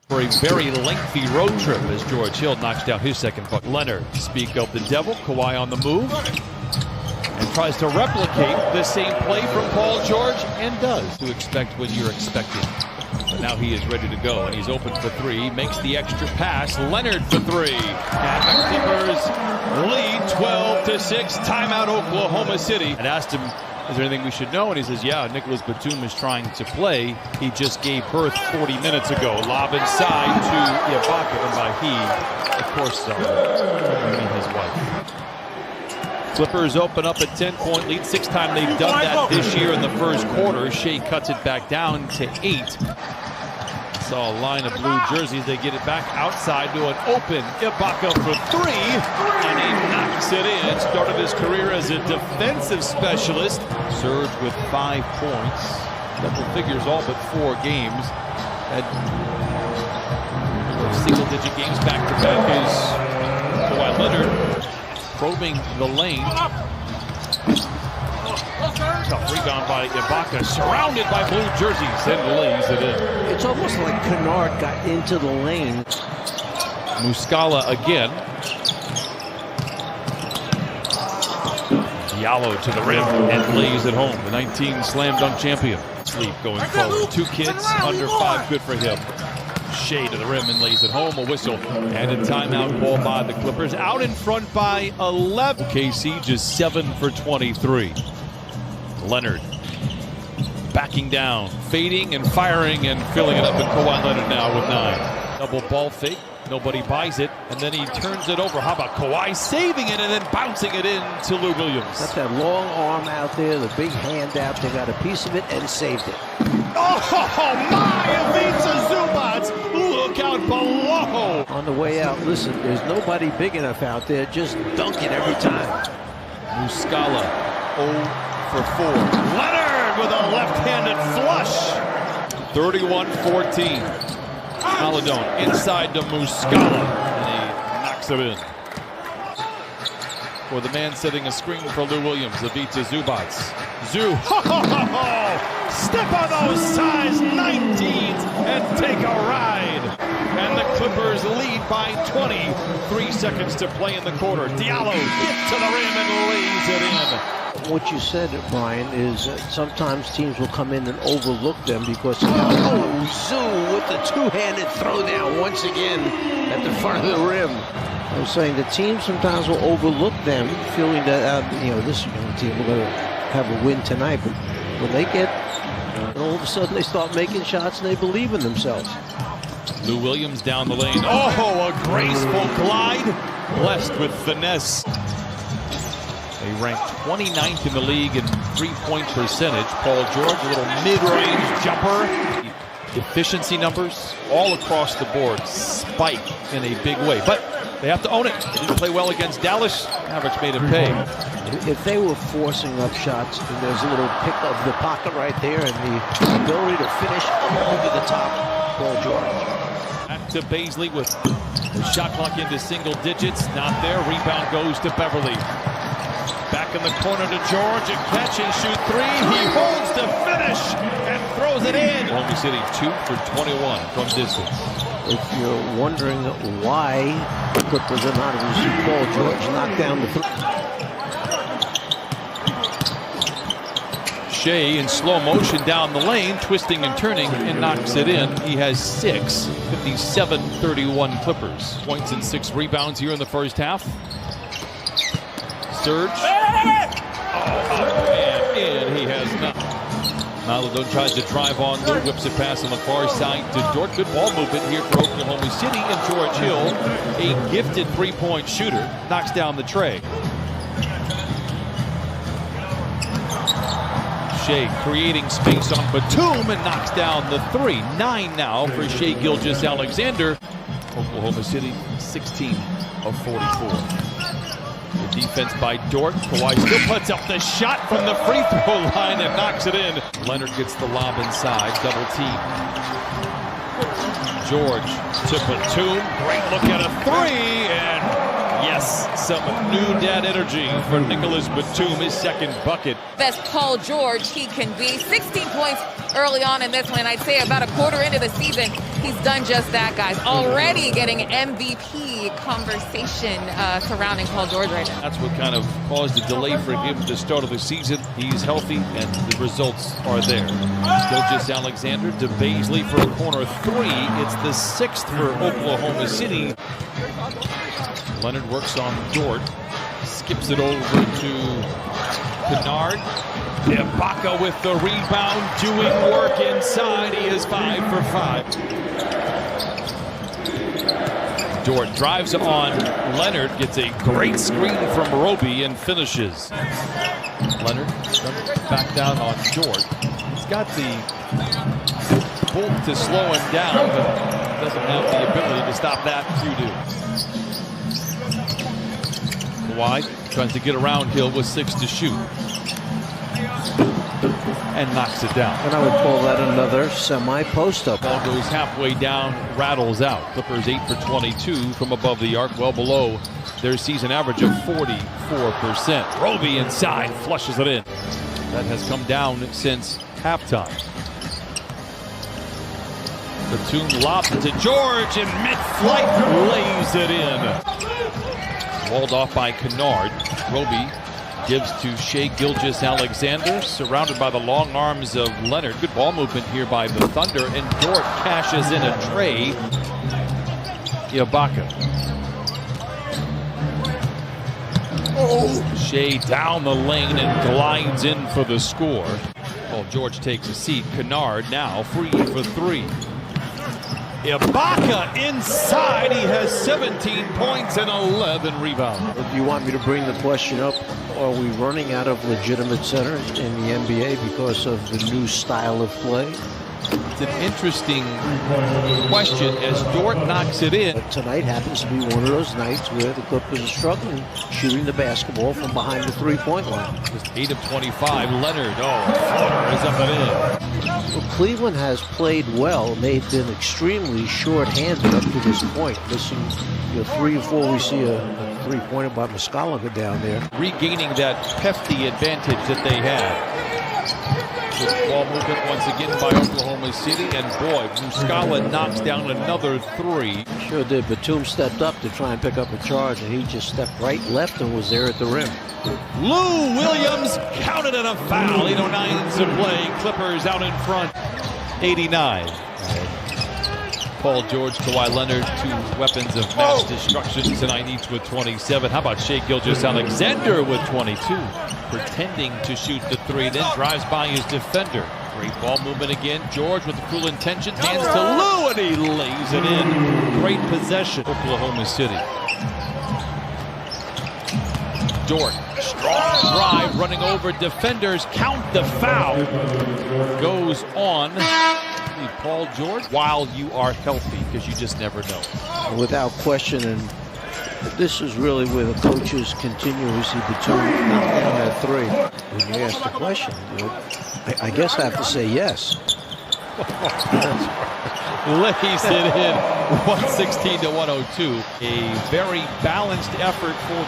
For a very lengthy road trip as George Hill knocks down his second bucket. Leonard, speak of the devil, Kawhi on the move. And tries to replicate the same play from Paul George and does. To expect what you're expecting. But now he is ready to go and he's open for three. Makes the extra pass. Leonard for three. And the Clippers lead 12-6. Timeout Oklahoma City. And asked him, is there anything we should know? And he says, yeah, Nicholas Batum is trying to play. He just gave birth 40 minutes ago. Lob inside to Ibaka. And by he, of course, I mean his wife. Clippers open up a 10-point lead. Sixth time they've done that this year in the first quarter. Shea cuts it back down to 8. Saw a line of blue jerseys. They get it back outside to an open Ibaka for three. And he knocks it in. Started his career as a defensive specialist. Served with 5 points. Double figures all but 4 games. Had single-digit games back-to-back is Kawhi Leonard. Probing the lane. Tough rebound by Ibaka, surrounded by blue jerseys, and lays it in. It's almost like Kennard got into the lane. Muscala again. Diallo to the rim and lays it home. The 19 slam dunk champion. Sleep going forward. 2 kids under 5, good for him. Shea to the rim and lays it home. A whistle and a timeout called by the Clippers. Out in front by 11. KC just 7 for 23. Leonard backing down, fading and firing and filling it up. And Kawhi Leonard now with 9. Double ball fake. Nobody buys it. And then he turns it over. How about Kawhi saving it and then bouncing it in to Lou Williams? Got that long arm out there, the big hand out. They got a piece of it and saved it. Oh my! Ivica Zubac! Look out below! On the way out, listen, there's nobody big enough out there. Just dunk it every time. Muscala 0 for 4. Leonard with a left-handed flush. 31-14. Maladone inside to Muscala, and he knocks it in. For the man setting a screen for Lou Williams, Ivica Zubac. Zoo, step on those size 19s and take a ride. And the Clippers lead by 20. 3 seconds to play in the quarter. Diallo hit to the rim and lays it in. What you said, Brian, is sometimes teams will come in and overlook them because Zoo with the two-handed throwdown once again at the front of the rim. I was saying the team sometimes will overlook them, feeling that this team we're going to have a win tonight. But when they get, all of a sudden they start making shots and they believe in themselves. Lou Williams down the lane. Oh, a graceful glide, blessed with finesse. They ranked 29th in the league in three-point percentage. Paul George, a little mid-range jumper. Efficiency numbers all across the board spike in a big way. But they have to own it. They didn't play well against Dallas. Mavericks made it pay. If they were forcing up shots, and there's a little pick of the pocket right there and the ability to finish over the top, Paul George. Back to Bazley with the shot clock into single digits. Not there. Rebound goes to Beverly. Back in the corner to George. A catch and shoot 3. He holds to finish and throws it in. Oklahoma City 2 for 21 from distance. If you're wondering why the Clippers are not able to see Paul George knock down the Shea in slow motion down the lane, twisting and turning, and knocks it in. He has 6. 57-31 Clippers. Points and 6 rebounds here in the first half. Surge. Oh, up and in. He has nothing. Maladone tries to drive on Lou, whips a pass on the far side to Dort. Good ball movement here for Oklahoma City, and George Hill, a gifted three-point shooter, knocks down the tray. Shea creating space on Batum and knocks down the 3. 9 now for Shea Gilgeous-Alexander. Oklahoma City 16 of 44. The defense by Dort. Kawhi still puts up the shot from the free throw line and knocks it in. Leonard gets the lob inside. Double team. George to Batum. Great look at a 3. And yes, some new dad energy for Nicholas Batum. His second bucket. Best Paul George he can be. 16 points early on in this one. And I'd say about a quarter into the season, he's done just that, guys. Already getting MVP conversation surrounding Paul George right now. That's what kind of caused a delay for him at the start of the season. He's healthy, and the results are there. Gilgeous-Alexander to Bazley for a corner three. It's the 6th for Oklahoma City. Leonard works on Dort. Skips it over to Kennard. Ibaka with the rebound, doing work inside. He is 5 for 5. Dort drives on Leonard, gets a great screen from Roby and finishes. Leonard back down on Dort. He's got the bulk to slow him down, but doesn't have the ability to stop that. You do. Kawhi tries to get around Hill with 6 to shoot. And knocks it down. And I would call that another semi-post-up. Ball goes halfway down, rattles out. Clippers 8 for 22 from above the arc, well below their season average of 44%. Roby inside, flushes it in. That has come down since halftime. Batum lobs it to George, and mid-flight lays it in. Walled off by Kennard. Roby gives to Shai Gilgeous-Alexander, surrounded by the long arms of Leonard. Good ball movement here by the Thunder, and Dort cashes in a tray. Ibaka. Shai down the lane and glides in for the score. Paul George takes a seat. Kennard now free for 3. Ibaka inside. He has 17 points and 11 rebounds. Do you want me to bring the question up? Are we running out of legitimate centers in the NBA because of the new style of play? It's an interesting question as Dort knocks it in. But tonight happens to be one of those nights where the Clippers are struggling shooting the basketball from behind the three-point line. Just 8 of 25. Leonard, floater is up and in. Well, Cleveland has played well. They've been extremely short-handed up to this point. Missing 3 or 4, we see a three-pointer by Muscala go down there. Regaining that hefty advantage that they had. Good ball movement once again by Oklahoma City, and boy, Muscala knocks down another 3. Sure did. Batum stepped up to try and pick up a charge, and he just stepped right left and was there at the rim. Lou Williams counted in a foul. 8:09 to play. Clippers out in front, 89. Paul George, Kawhi Leonard, 2 weapons of mass destruction tonight, each with 27. How about Shai Gilgeous-Alexander with 22? Pretending to shoot the 3, then drives by his defender. Great ball movement again. George with the full intention, hands to Lou, and he lays it in. Great possession, Oklahoma City. Dort, strong drive, running over defenders. Count the foul. Goes on Paul George while you are healthy, because you just never know. Without question, and this is really where the coaches continuously between knock down that 3. When you ask the question, I guess I have to say yes. Lays it in, 116 to 102. A very balanced effort for the